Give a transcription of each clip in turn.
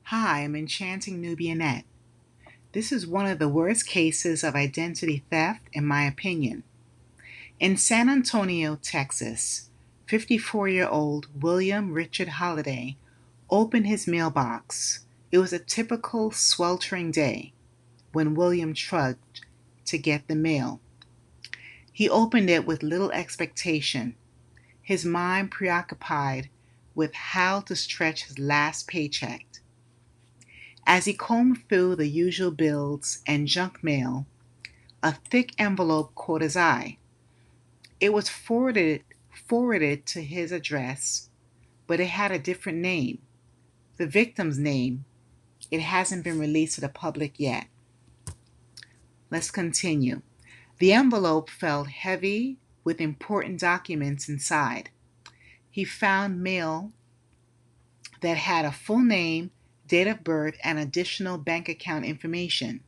Hi, I'm Enchanting Nubianette. This is one of the worst cases of identity theft, in my opinion. In San Antonio, Texas, 54-year-old William Richard Holliday opened his mailbox. It was a typical sweltering day when William trudged to get the mail. He opened it with little expectation, his mind preoccupied with how to stretch his last paycheck. As he combed through the usual bills and junk mail, a thick envelope caught his eye. It was forwarded to his address, but it had a different name. The victim's name. It hasn't been released to the public yet. Let's continue. The envelope felt heavy with important documents inside. He found mail that had a full name, date of birth, and additional bank account information.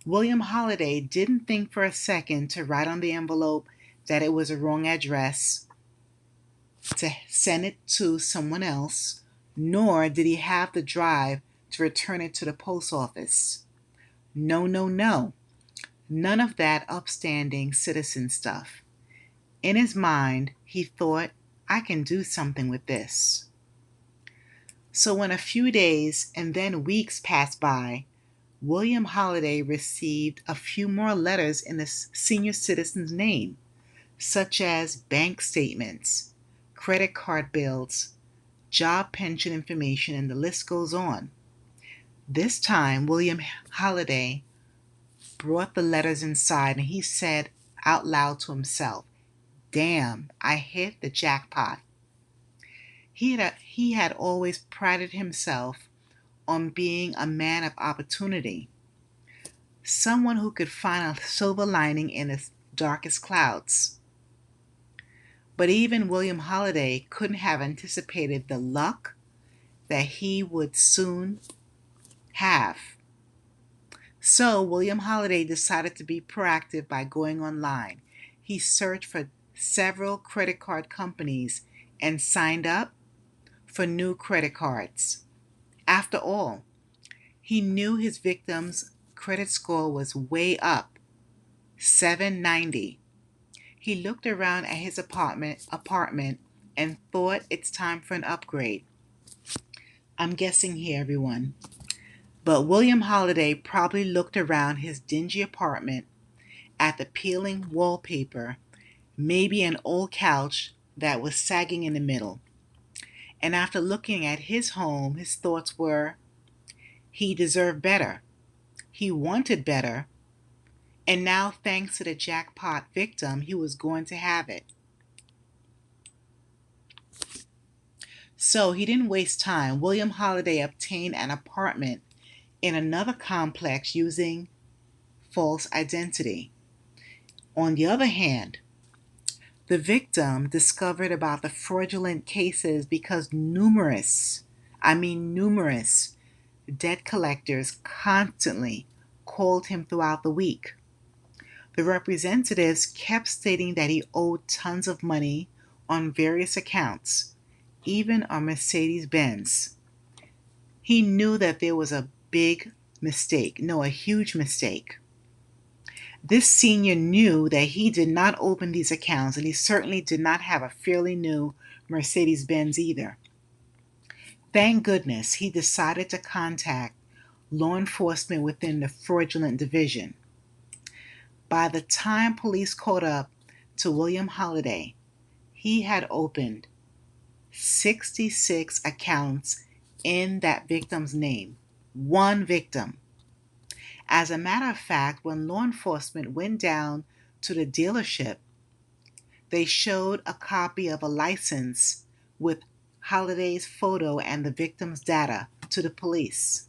William Holliday didn't think for a second to write on the envelope that it was a wrong address to send it to someone else, nor did he have the drive to return it to the post office. No, no, no. None of that upstanding citizen stuff. In his mind, he thought, I can do something with this. So when a few days and then weeks passed by, William Holliday received a few more letters in the senior citizen's name, such as bank statements, credit card bills, job pension information, and the list goes on. This time, William Holliday brought the letters inside and he said out loud to himself, Damn, I hit the jackpot. He had always prided himself on being a man of opportunity, someone who could find a silver lining in the darkest clouds. But even William Holliday couldn't have anticipated the luck that he would soon have. So William Holliday decided to be proactive by going online. He searched for several credit card companies and signed up for new credit cards. After all, he knew his victim's credit score was way up, 790. He looked around at his apartment and thought it's time for an upgrade. I'm guessing here, everyone. But William Holliday probably looked around his dingy apartment at the peeling wallpaper, maybe an old couch that was sagging in the middle. And after looking at his home, his thoughts were, he deserved better. He wanted better. And now, thanks to the jackpot victim, he was going to have it. So he didn't waste time. William Holliday obtained an apartment in another complex using false identity. On the other hand, the victim discovered about the fraudulent cases because numerous debt collectors constantly called him throughout the week. The representatives kept stating that he owed tons of money on various accounts, even on Mercedes Benz. He knew that there was a huge mistake. This senior knew that he did not open these accounts, and he certainly did not have a fairly new Mercedes Benz either. Thank goodness he decided to contact law enforcement within the fraudulent division. By the time police caught up to William Holliday, he had opened 66 accounts in that victim's name. One victim. As a matter of fact, when law enforcement went down to the dealership, they showed a copy of a license with Holliday's photo and the victim's data to the police.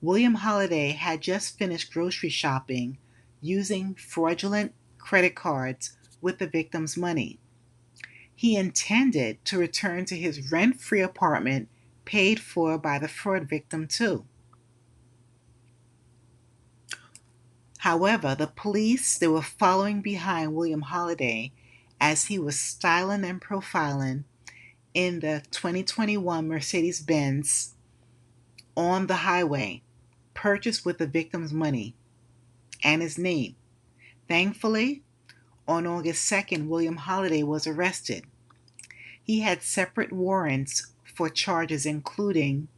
William Holliday had just finished grocery shopping using fraudulent credit cards with the victim's money. He intended to return to his rent-free apartment paid for by the fraud victim too. However, the police, they were following behind William Holliday as he was styling and profiling in the 2021 Mercedes-Benz on the highway, purchased with the victim's money and his name. Thankfully, on August 2nd, William Holiday was arrested. He had separate warrants for charges including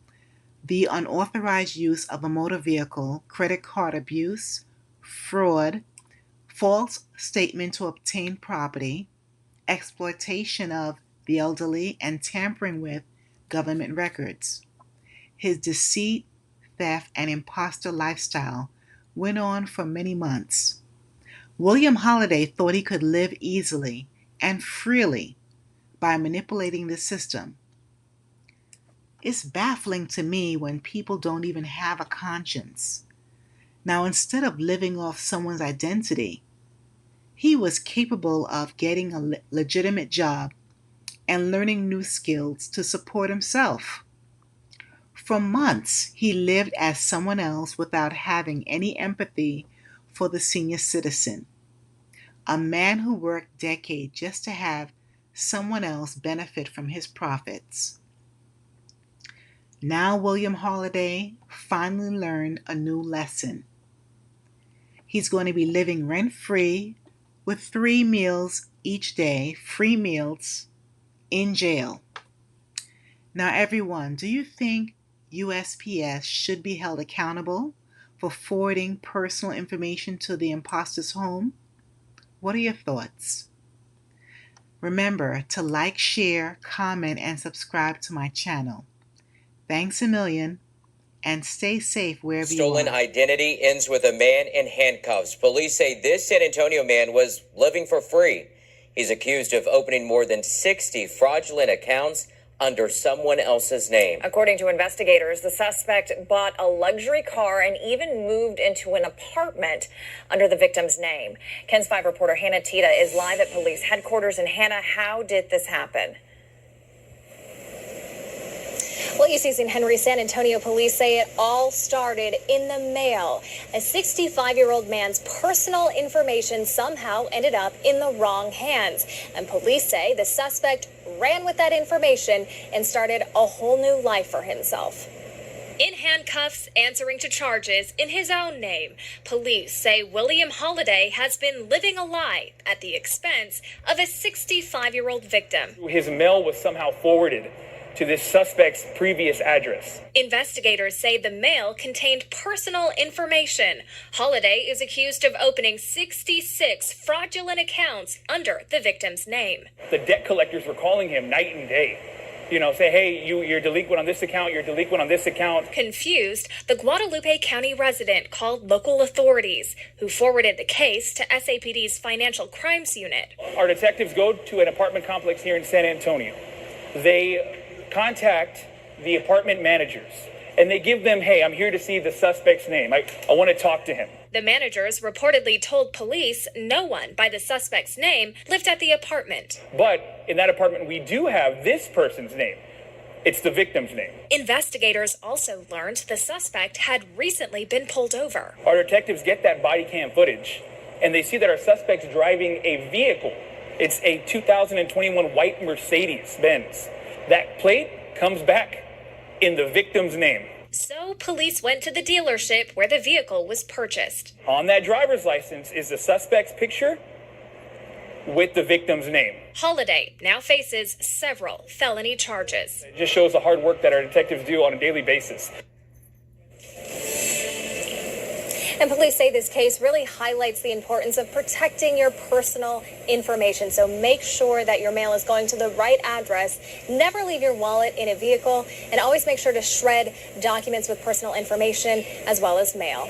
the unauthorized use of a motor vehicle, credit card abuse, fraud, false statement to obtain property, exploitation of the elderly, and tampering with government records. His deceit, theft, and imposter lifestyle went on for many months. William Holiday thought he could live easily and freely by manipulating the system. It's baffling to me when people don't even have a conscience. Now, instead of living off someone's identity, he was capable of getting a legitimate job and learning new skills to support himself. For months, he lived as someone else without having any empathy for the senior citizen. A man who worked decades just to have someone else benefit from his profits. Now William Holiday finally learned a new lesson. He's going to be living rent-free with 3 meals each day, free meals, in jail. Now everyone, do you think USPS should be held accountable for forwarding personal information to the imposter's home? What are your thoughts? Remember to like, share, comment, and subscribe to my channel. Thanks a million, and stay safe wherever you are. Stolen identity ends with a man in handcuffs. Police say this San Antonio man was living for free. He's accused of opening more than 60 fraudulent accounts under someone else's name. According to investigators, the suspect bought a luxury car and even moved into an apartment under the victim's name. KENS 5 reporter Hannah Tita is live at police headquarters. And Hannah, how did this happen? Well, UC's in Henry, San Antonio police say it all started in the mail. A 65-year-old man's personal information somehow ended up in the wrong hands. And police say the suspect ran with that information and started a whole new life for himself. In handcuffs, answering to charges in his own name, police say William Holiday has been living a lie at the expense of a 65-year-old victim. His mail was somehow forwarded to this suspect's previous address. Investigators say the mail contained personal information. Holiday is accused of opening 66 fraudulent accounts under the victim's name. The debt collectors were calling him night and day. Say, hey, you're delinquent on this account, you're delinquent on this account. Confused, the Guadalupe County resident called local authorities, who forwarded the case to SAPD's Financial Crimes Unit. Our detectives go to an apartment complex here in San Antonio. They contact the apartment managers, and they give them, hey, I'm here to see the suspect's name. I want to talk to him. The managers reportedly told police no one by the suspect's name lived at the apartment. But in that apartment, we do have this person's name. It's the victim's name. Investigators also learned the suspect had recently been pulled over. Our detectives get that body cam footage, and they see that our suspect's driving a vehicle. It's a 2021 white Mercedes Benz. That plate comes back in the victim's name. So police went to the dealership where the vehicle was purchased. On that driver's license is the suspect's picture with the victim's name. Holiday now faces several felony charges. It just shows the hard work that our detectives do on a daily basis. And police say this case really highlights the importance of protecting your personal information. So make sure that your mail is going to the right address. Never leave your wallet in a vehicle, and always make sure to shred documents with personal information as well as mail.